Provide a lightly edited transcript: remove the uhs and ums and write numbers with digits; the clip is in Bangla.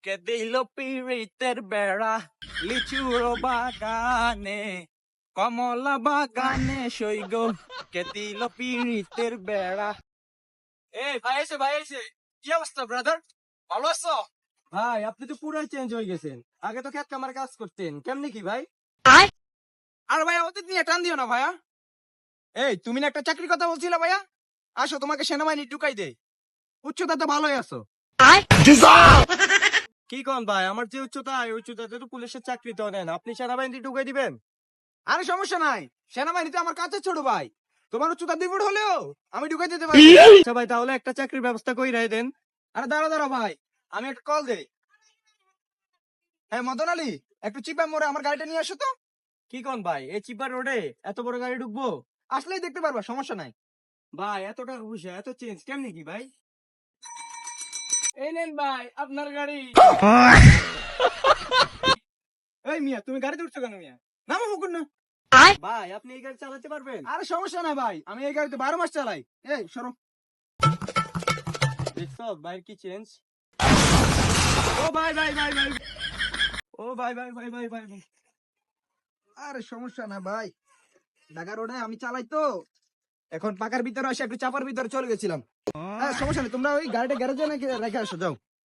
কে দিল পিরিতের বেড়া লিচুর বাগানে কমলা বাগানে সইগ কে দিল পিরিতের বেড়া। এই ভাই এসে ভাই এসে, কি অবস্থা ব্রাদার, ভালো আছো? ভাই আপনি তো পুরাই চেঞ্জ হয়ে গেছেন। আগে তো খেত কামার কাজ করতেন, কেমনি কি ভাই? আর ভাই আমাদের নিয়ে টান দিও না ভাইয়া। এই তুমি না একটা চাকরির কথা বলছিলে ভাইয়া, আসো তোমাকে সেনাবাহিনী ঢুকাই দেই, উচ্চতা তো ভালোই আছো। কি কোন ভাই, আমার যে উচ্চতা এই উচ্চতাতে তো পুলিশের চাকরি তো নেন, আপনি সেনাবাহিনী ঢুকাই দিবেন? আরে সমস্যা নাই, সেনাবাহিনীতে আমার কাছে ছোট ভাই, তোমার উচ্চতা 2 ফুট হলেও আমি ঢুকাই দিতে পারি। আচ্ছা ভাই, তাহলে একটা চাকরির ব্যবস্থা কইরাই দেন। আরে দাঁড়া দাঁড়া ভাই, আমি একটা কল দেই। হ্যাঁ মদন আলী, একটু চিপা মোড়ে আমার গাড়িটা নিয়ে আসো তো। কি কোন ভাই, এই চিপার রোডে এত বড় গাড়ি ঢুকবো? আসলেই দেখতে পারবা, সমস্যা নাই। ভাই এত টাকা পয়সা, এত চেঞ্জ কেমনি কি ভাই? এই নেন ভাই আপনার গাড়ি। এই মিয়া, তুমি গাড়িতে উঠছো কেন মিয়া? নামো মুকুন না। ভাই আপনি এই গাড়ি চালাতে পারবেন? আরে সমস্যা নাই ভাই, আমি এই গাড়িতে 12 মাস চালাই। এই সরো। দেখছো ভাই কি চেঞ্জ? ও ভাই ভাই ভাই ভাই, ও ভাই ভাই ভাই ভাই ভাই ভাই। আরে সমস্যা না ভাই, ঢাকা রোডে আমি চালাই তো, এখন পাকার ভিতরে আসে একটু চাপার ভিতরে চলে গেছিলাম। সমস্যা নেই, তোমরা ওই গাড়িটা গ্যারেজে নাকি রেখে আসো, যাও।